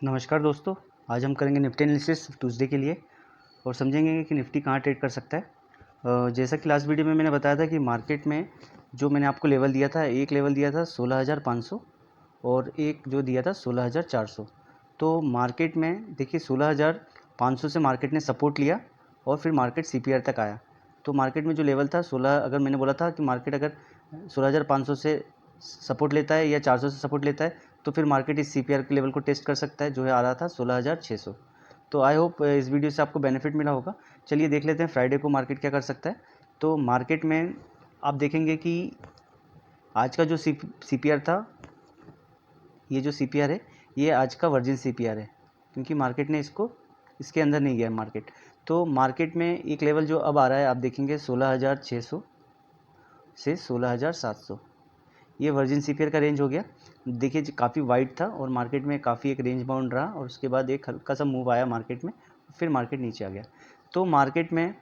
नमस्कार दोस्तों, आज हम करेंगे निफ्टी एनालिसिस ट्यूसडे के लिए और समझेंगे कि निफ्टी कहाँ ट्रेड कर सकता है। जैसा कि लास्ट वीडियो में मैंने बताया था कि मार्केट में जो मैंने आपको लेवल दिया था, एक लेवल दिया था 16,500 और एक जो दिया था 16,400। तो मार्केट में देखिए 16,500 से मार्केट ने सपोर्ट लिया और फिर मार्केट सीपीआर तक आया। तो मार्केट में जो लेवल था 16, अगर मैंने बोला था कि मार्केट अगर 16,500 से सपोर्ट लेता है या 400 से सपोर्ट लेता है तो फिर मार्केट इस सीपीआर के लेवल को टेस्ट कर सकता है, जो है आ रहा था 16,600। तो आई होप इस वीडियो से आपको बेनिफिट मिला होगा। चलिए देख लेते हैं फ्राइडे को मार्केट क्या कर सकता है। तो मार्केट में आप देखेंगे कि आज का जो सीपीआर था, ये जो सीपीआर है ये आज का वर्जिन सीपीआर है, क्योंकि मार्केट ने इसके अंदर नहीं गया मार्केट। तो मार्केट में एक लेवल जो अब आ रहा है आप देखेंगे 16,600 से 16,700, ये वर्जिन सीपीआर का रेंज हो गया। देखिए काफ़ी वाइड था और मार्केट में काफ़ी एक रेंज बाउंड रहा और उसके बाद एक हल्का सा मूव आया मार्केट में, फिर मार्केट नीचे आ गया। तो मार्केट में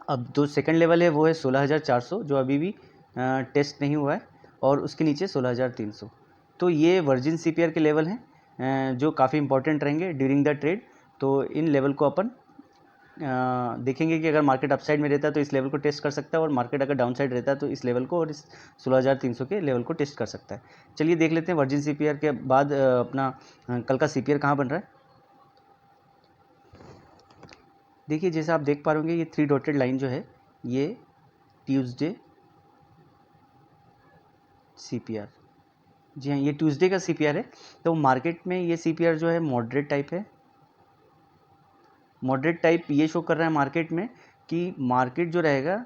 अब जो सेकंड लेवल है वो है 16,400, जो अभी भी टेस्ट नहीं हुआ है, और उसके नीचे 16,300। तो ये वर्जिन सीपीआर के लेवल हैं जो काफ़ी इंपॉर्टेंट रहेंगे ड्यूरिंग द ट्रेड। तो इन लेवल को अपन देखेंगे कि अगर मार्केट अपसाइड में रहता है तो इस लेवल को टेस्ट कर सकता है, और मार्केट अगर डाउन साइड रहता है तो इस लेवल को और इस 16,300 के लेवल को टेस्ट कर सकता है। चलिए देख लेते हैं वर्जिन सीपीआर के बाद अपना कल का सीपीआर कहाँ बन रहा है। देखिए जैसे आप देख पा रहे होंगे ये 3 डॉटेड लाइन जो है ये ट्यूसडे सीपीआर, जी हाँ ये ट्यूसडे का सीपीआर है। तो मार्केट में ये सीपीआर जो है मॉडरेट टाइप है। मॉडरेट टाइप ये शो कर रहा है मार्केट में कि मार्केट जो रहेगा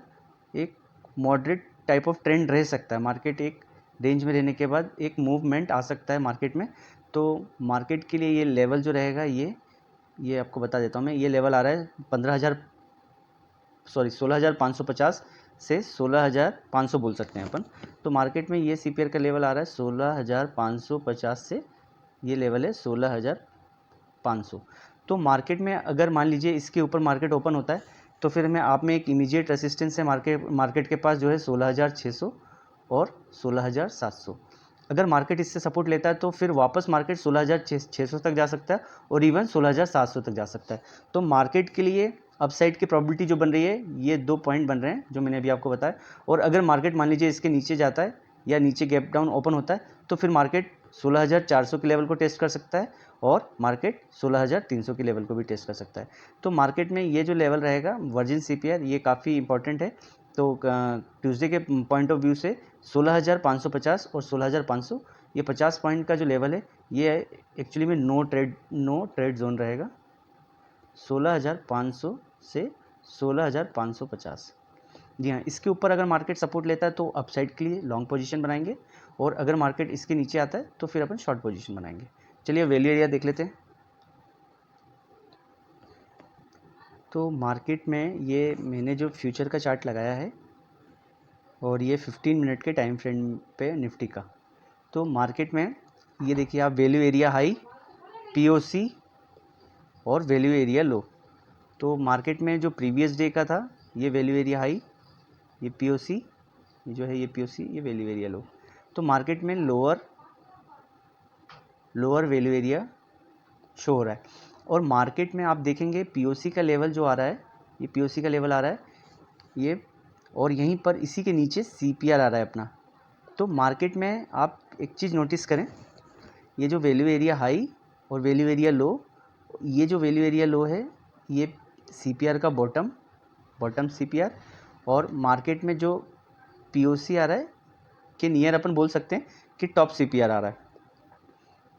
एक मॉडरेट टाइप ऑफ ट्रेंड रह सकता है। मार्केट एक रेंज में रहने के बाद एक मूवमेंट आ सकता है मार्केट में। तो मार्केट के लिए ये लेवल जो रहेगा ये आपको बता देता हूँ मैं। ये लेवल आ रहा है 16,550 से 16,500 बोल सकते हैं अपन। तो मार्केट में ये सीपीआर का लेवल आ रहा है 16,550 से ये लेवल है 16,500। तो मार्केट में अगर मान लीजिए इसके ऊपर मार्केट ओपन होता है तो फिर हमें आप में एक इमीडिएट रेसिस्टेंस है मार्केट के पास जो है 16,600 और 16,700। अगर मार्केट इससे सपोर्ट लेता है तो फिर वापस मार्केट 16,600 तक जा सकता है और इवन 16,700 तक जा सकता है। तो मार्केट के लिए अपसाइड की प्रोबेबिलिटी जो बन रही है ये 2 पॉइंट बन रहे हैं जो मैंने अभी आपको बताया। और अगर मार्केट मान लीजिए इसके नीचे जाता है या नीचे गैप डाउन ओपन होता है तो फिर मार्केट 16,400 के लेवल को टेस्ट कर सकता है और मार्केट 16,300 के लेवल को भी टेस्ट कर सकता है। तो मार्केट में ये जो लेवल रहेगा वर्जिन सीपीआर ये काफ़ी इंपॉर्टेंट है। तो ट्यूसडे के पॉइंट ऑफ व्यू से 16,550 और 16,500 ये 50 पॉइंट का जो लेवल है ये एक्चुअली में नो ट्रेड जोन रहेगा 16,500 से 16,550। जी हाँ, इसके ऊपर अगर मार्केट सपोर्ट लेता है तो अपसाइड के लिए लॉन्ग पोजीशन बनाएंगे, और अगर मार्केट इसके नीचे आता है तो फिर अपन शॉर्ट पोजीशन बनाएंगे। चलिए वैल्यू एरिया देख लेते हैं। तो मार्केट में ये मैंने जो फ्यूचर का चार्ट लगाया है और ये 15 मिनट के टाइम फ्रेम पे निफ्टी का। तो मार्केट में ये देखिए आप वैल्यू एरिया हाई, पीओसी और वैल्यू एरिया लो। तो मार्केट में जो प्रीवियस डे का था ये वैल्यू एरिया हाई, ये पीओसी, ये जो है ये पीओसी, ये वैल्यू एरिया लो। तो मार्केट में लोअर वैल्यू एरिया शो हो रहा है। और मार्केट में आप देखेंगे पीओसी का लेवल जो आ रहा है, ये पीओसी का लेवल आ रहा है ये, और यहीं पर इसी के नीचे सीपीआर आ रहा है अपना। तो मार्केट में आप एक चीज़ नोटिस करें, ये जो वैल्यू एरिया हाई और वैल्यू एरिया लो, ये जो वैल्यू एरिया लो है ये सीपीआर का बॉटम सीपीआर, और मार्केट में जो पीओसी आ रहा है के नियर अपन बोल सकते हैं कि टॉप सीपीआर आ रहा है।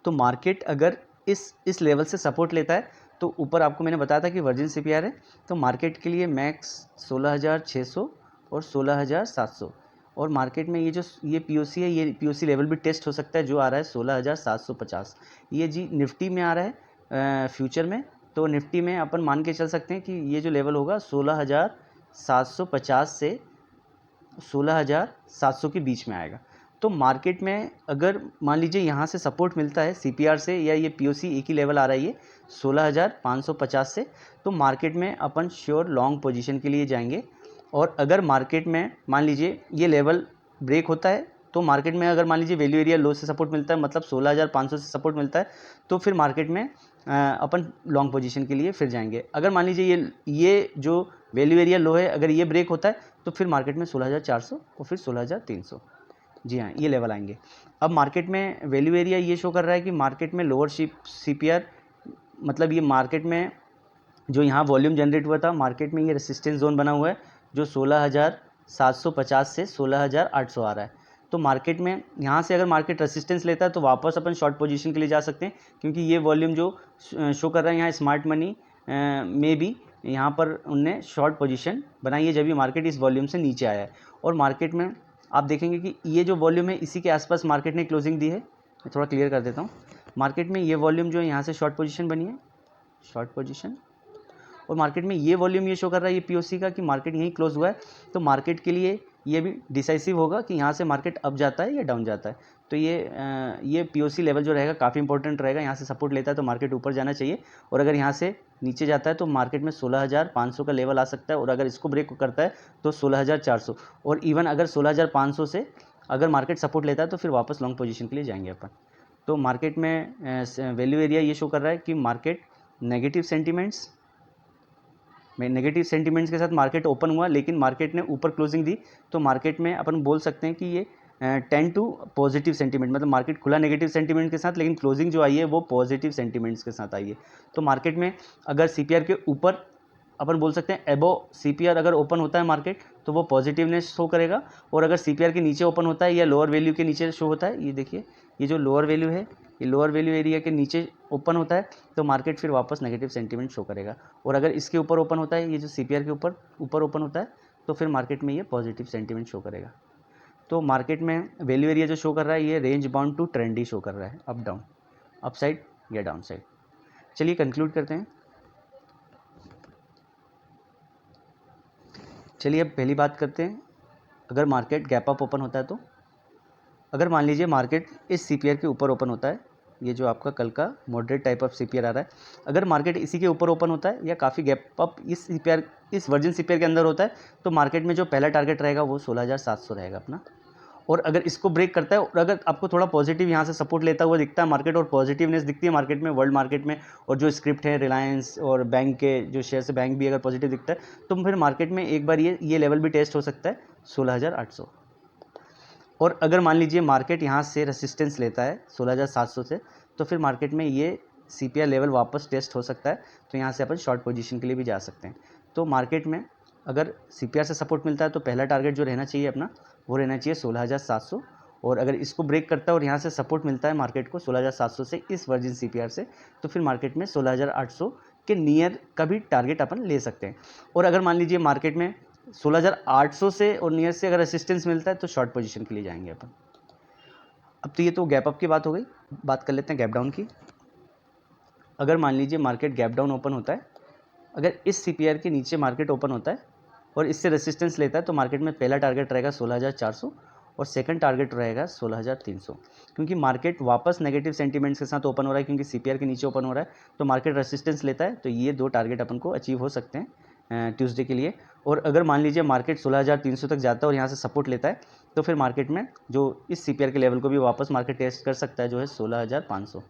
तो मार्केट अगर इस लेवल से सपोर्ट लेता है तो ऊपर आपको मैंने बताया था कि वर्जिन सीपीआर है, तो मार्केट के लिए मैक्स 16,600 और 16,700। और मार्केट में ये पीओसी है, ये पीओसी लेवल भी टेस्ट हो सकता है जो आ रहा है 16,750। ये जी निफ्टी में आ रहा है फ्यूचर में। तो निफ्टी में अपन मान के चल सकते हैं कि ये जो लेवल होगा 16,750 से 16,700 के बीच में आएगा। तो मार्केट में अगर मान लीजिए यहाँ से सपोर्ट मिलता है सीपीआर से, या ये पीओसी एक ही लेवल आ रहा है ये 16,550 से, तो मार्केट में अपन श्योर लॉन्ग पोजीशन के लिए जाएंगे। और अगर मार्केट में मान लीजिए ये लेवल ब्रेक होता है तो मार्केट में अगर मान लीजिए वैल्यू एरिया लो से सपोर्ट मिलता है, मतलब 16,500 से सपोर्ट मिलता है, तो फिर मार्केट में अपन लॉन्ग पोजीशन के लिए फिर जाएंगे। अगर मान लीजिए ये जो वैल्यू एरिया लो है, अगर ये ब्रेक होता है तो फिर मार्केट में 16,400 और फिर 16,300, जी हाँ, ये लेवल आएंगे। अब मार्केट में वैल्यू एरिया ये शो कर रहा है कि मार्केट में लोअर CPR, मतलब ये मार्केट में जो यहाँ वॉल्यूम जनरेट हुआ था, मार्केट में ये रेसिस्टेंस जोन बना हुआ है जो 16,750 से 16,800 आ रहा है। तो मार्केट में यहाँ से अगर मार्केट रेसिस्टेंस लेता है तो वापस अपन शॉर्ट पोजीशन के लिए जा सकते हैं, क्योंकि ये वॉल्यूम जो शो कर रहा है यहाँ स्मार्ट मनी में भी यहाँ पर उनने शॉर्ट पोजीशन बनाई है जब ये मार्केट इस वॉल्यूम से नीचे आया है। और मार्केट में आप देखेंगे कि ये जो वॉल्यूम है इसी के आसपास मार्केट ने क्लोजिंग दी है। मैं थोड़ा क्लियर कर देता हूँ। मार्केट में ये वॉल्यूम जो है यहाँ से शॉर्ट पोजीशन बनी है, शॉर्ट पोजीशन, और मार्केट में ये वॉल्यूम ये शो कर रहा है ये POC का कि मार्केट यहीं क्लोज हुआ है। तो मार्केट के लिए ये भी डिसाइसिव होगा कि यहाँ से मार्केट अप जाता है या डाउन जाता है। तो ये POC लेवल जो रहेगा काफ़ी इंपॉर्टेंट रहेगा। यहाँ से सपोर्ट लेता है तो मार्केट ऊपर जाना चाहिए, और अगर यहाँ से नीचे जाता है तो मार्केट में 16,500 का लेवल आ सकता है, और अगर इसको ब्रेक करता है तो 16,400, और इवन अगर 16,500 से अगर मार्केट सपोर्ट लेता है तो फिर वापस लॉन्ग पोजीशन के लिए जाएंगे अपन। तो मार्केट में वैल्यू एरिया ये शो कर रहा है कि मार्केट नेगेटिव सेंटीमेंट्स के साथ मार्केट ओपन हुआ, लेकिन मार्केट ने ऊपर क्लोजिंग दी, तो मार्केट में अपन बोल सकते हैं कि ये 10 टू पॉजिटिव सेंटीमेंट, मतलब मार्केट खुला नेगेटिव सेंटीमेंट के साथ, लेकिन क्लोजिंग जो आई है वो पॉजिटिव सेंटीमेंट्स के साथ आई है। तो मार्केट में अगर CPR के ऊपर अपन बोल सकते हैं एबो CPR अगर ओपन होता है मार्केट तो वो पॉजिटिवनेस शो करेगा, और अगर CPR के नीचे ओपन होता है या लोअर वैल्यू के नीचे शो होता है, ये देखिए ये जो लोअर वैल्यू है, ये लोअर वैल्यू एरिया के नीचे ओपन होता है तो मार्केट फिर वापस नेगेटिव सेंटीमेंट शो करेगा, और अगर इसके ऊपर ओपन होता है, ये जो CPR के ऊपर ओपन होता है, तो फिर मार्केट में ये पॉजिटिव सेंटीमेंट शो करेगा। तो मार्केट में वैल्यू एरिया जो शो कर रहा है ये range bound to trendy show कर रहा है, अप डाउन, अप साइड या डाउन साइड। चलिए कंक्लूड करते हैं। चलिए अब पहली बात करते हैं, अगर मार्केट गैप अप ओपन होता है तो अगर मान लीजिए मार्केट इस CPR के ऊपर ओपन होता है, ये जो आपका कल का मॉडरेट टाइप ऑफ CPR आ रहा है, अगर मार्केट इसी के ऊपर ओपन होता है या काफ़ी गैप अप इस वर्जिन CPR के अंदर होता है, तो मार्केट में जो पहला टारगेट रहेगा वो 16,700 रहेगा अपना। और अगर इसको ब्रेक करता है, और अगर आपको थोड़ा पॉजिटिव यहाँ से सपोर्ट लेता हुआ दिखता है मार्केट, और पॉजिटिवनेस दिखती है मार्केट में, वर्ल्ड मार्केट में, और जो स्क्रिप्ट है रिलायंस और बैंक के जो शेयर से बैंक भी अगर पॉजिटिव दिखता है, तो फिर मार्केट में एक बार ये लेवल भी टेस्ट हो सकता है 16,800। और अगर मान लीजिए मार्केट यहाँ से रेसिस्टेंस लेता है 16,700 से, तो फिर मार्केट में ये CPR लेवल वापस टेस्ट हो सकता है, तो यहाँ से अपन शॉर्ट पोजीशन के लिए भी जा सकते हैं। तो मार्केट में अगर CPR से सपोर्ट मिलता है तो पहला टारगेट जो रहना चाहिए अपना वो रहना चाहिए 16,700, और अगर इसको ब्रेक करता है और यहाँ से सपोर्ट मिलता है मार्केट को 16,700 से इस वर्जिन CPR से, तो फिर मार्केट में 16,800 के नियर का भी टारगेट अपन ले सकते हैं। और अगर मान लीजिए मार्केट में 16,800 से और नियर से अगर रेसिस्टेंस मिलता है तो शॉर्ट पोजीशन के लिए जाएंगे अपन। अब तो ये तो गैप अप की बात हो गई, बात कर लेते हैं गैप डाउन की। अगर मान लीजिए मार्केट गैप डाउन ओपन होता है, अगर इस CPR के नीचे मार्केट ओपन होता है और इससे रेसिस्टेंस लेता है, तो मार्केट में पहला टारगेट रहेगा 16,400 और सेकंड टारगेट रहेगा 16,300, क्योंकि मार्केट वापस नेगेटिव सेंटीमेंट्स के साथ ओपन हो रहा है, क्योंकि CPR के नीचे ओपन हो रहा है, तो मार्केट रेसिस्टेंस लेता है, तो ये दो टारगेट अपन को अचीव हो सकते हैं ट्यूसडे के लिए। और अगर मान लीजिए मार्केट 16,300 तक जाता है और यहाँ से सपोर्ट लेता है, तो फिर मार्केट में जो इस CPR के लेवल को भी वापस मार्केट टेस्ट कर सकता है, जो है 16,500,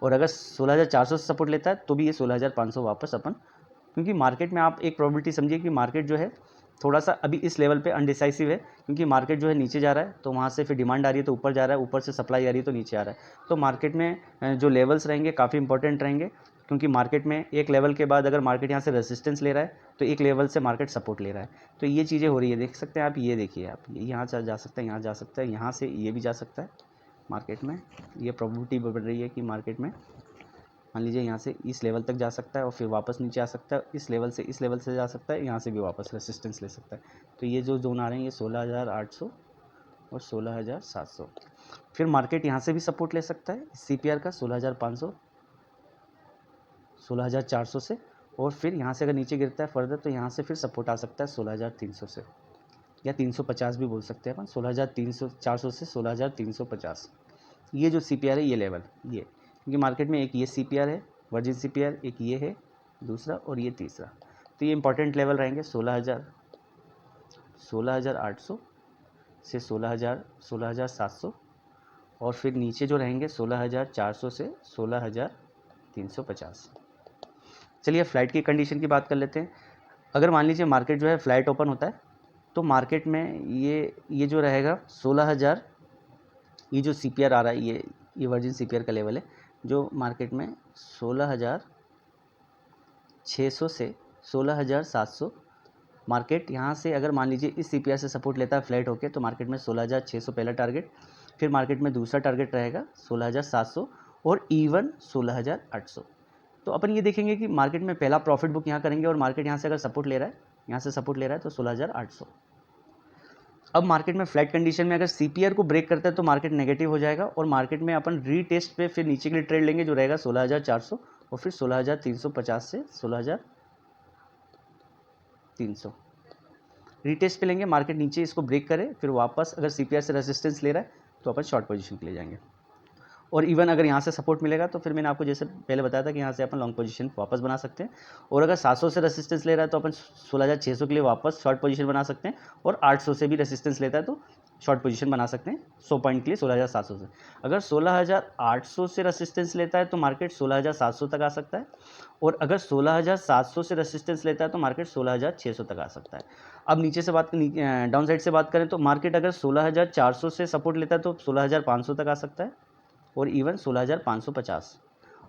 और अगर 16,400 से सपोर्ट लेता है तो भी ये 16,500 वापस अपन, क्योंकि मार्केट में आप एक प्रोबेबिलिटी समझिए कि मार्केट जो है थोड़ा सा अभी इस लेवल पे अनडिसाइसिव है, क्योंकि मार्केट जो है नीचे जा रहा है तो वहाँ से फिर डिमांड आ रही है तो ऊपर जा रहा है, ऊपर से सप्लाई आ रही है तो नीचे आ रहा है। तो मार्केट में जो लेवल्स रहेंगे काफ़ी इंपॉर्टेंट रहेंगे, क्योंकि मार्केट में एक लेवल के बाद अगर मार्केट यहाँ से रेजिस्टेंस ले रहा है तो एक लेवल से मार्केट सपोर्ट ले रहा है। तो ये चीज़ें हो रही है, देख सकते हैं आप, ये देखिए आप, यहाँ से जा सकता है, यहाँ जा सकता है, यहाँ से ये भी जा सकता है मार्केट में। ये प्रोबेबिलिटी बढ़ रही है कि मार्केट में मान लीजिए यहाँ से इस लेवल तक जा सकता है और फिर वापस नीचे आ सकता है, इस लेवल से जा सकता है, यहाँ से भी वापस रेसिस्टेंस ले सकता है। तो ये जो जोन आ रहे हैं ये 16,800 और 16,700। फिर मार्केट यहाँ से भी सपोर्ट ले सकता है CPR का 16,500 16,400 से, और फिर यहाँ से अगर नीचे गिरता है फर्दर तो यहाँ से फिर सपोर्ट आ सकता है 16,300 से, या 350 भी बोल सकते हैं अपन, 16,400 से 16,350। ये जो CPR है ये लेवल, ये क्योंकि मार्केट में एक ये CPR है वर्जिन CPR, एक ये है दूसरा, और ये तीसरा। तो ये इंपॉर्टेंट लेवल रहेंगे 16,800 से 16,700 और फिर नीचे जो रहेंगे 16,400 से 16,350। चलिए फ्लाइट की कंडीशन की बात कर लेते हैं। अगर मान लीजिए मार्केट जो है फ्लाइट ओपन होता है तो मार्केट में ये जो रहेगा 16,000, ये जो CPR आ रहा है ये वर्जिन CPR का लेवल है, जो मार्केट में 16,600 से 16,700 मार्केट यहाँ से अगर मान लीजिए इस CPR से सपोर्ट लेता है फ्लैट होके तो मार्केट में 16,600 पहला टारगेट, फिर मार्केट में दूसरा टारगेट रहेगा 16,700 और इवन 16,800। तो अपन ये देखेंगे कि मार्केट में पहला प्रॉफिट बुक यहाँ करेंगे और मार्केट यहाँ से अगर सपोर्ट ले रहा है, यहाँ से सपोर्ट ले रहा है तो 16,800। अब मार्केट में फ्लैट कंडीशन में अगर CPR को ब्रेक करता है तो मार्केट नेगेटिव हो जाएगा और मार्केट में अपन रीटेस्ट पे फिर नीचे के लिए ट्रेड लेंगे जो रहेगा 16,400 और फिर 16,350 से 16,300 रीटेस्ट पे लेंगे। मार्केट नीचे इसको ब्रेक करे फिर वापस अगर CPR से रेजिस्टेंस ले रहा है तो अपन शॉर्ट पोजीशन के लिए जाएंगे और इवन अगर यहाँ से सपोर्ट मिलेगा तो फिर मैंने आपको जैसे पहले बताया था कि यहाँ से अपन लॉन्ग पोजीशन वापस बना सकते हैं और अगर 700 से रेजिस्टेंस ले रहा है तो अपन 16,600 के लिए वापस शॉर्ट पोजीशन बना सकते हैं और 800 से भी रेजिस्टेंस लेता है तो शॉर्ट पोजीशन बना सकते हैं 100 पॉइंट के लिए 16,700 से। अगर 16,800 से रेजिस्टेंस लेता है तो मार्केट 16,700 तक आ सकता है और अगर 16,700 से रेजिस्टेंस लेता है तो मार्केट 16,600 तक आ सकता है। अब नीचे से बात डाउन साइड से बात करें तो मार्केट अगर 16,400 से सपोर्ट लेता है तो 16,500 तक आ सकता है और इवन 16,550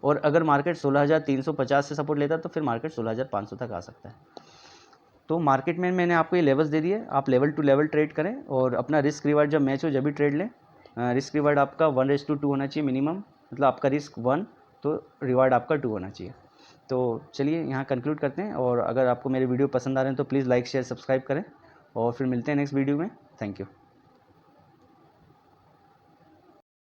और अगर मार्केट 16,350 से सपोर्ट लेता है तो फिर मार्केट 16,500 तक आ सकता है। तो मार्केट में मैंने आपको ये लेवल्स दे दिए, आप लेवल टू लेवल ट्रेड करें और अपना रिस्क रिवार्ड जब मैच हो जब भी ट्रेड लें। रिस्क रिवार्ड आपका 1:2 होना चाहिए मिनिमम, मतलब आपका रिस्क 1 तो रिवार्ड आपका 2 होना चाहिए। तो चलिए यहाँ कंक्लूड करते हैं और अगर आपको मेरे वीडियो पसंद आ रहे हैं तो प्लीज़ लाइक शेयर सब्सक्राइब करें और फिर मिलते हैं नेक्स्ट वीडियो में। Thank you.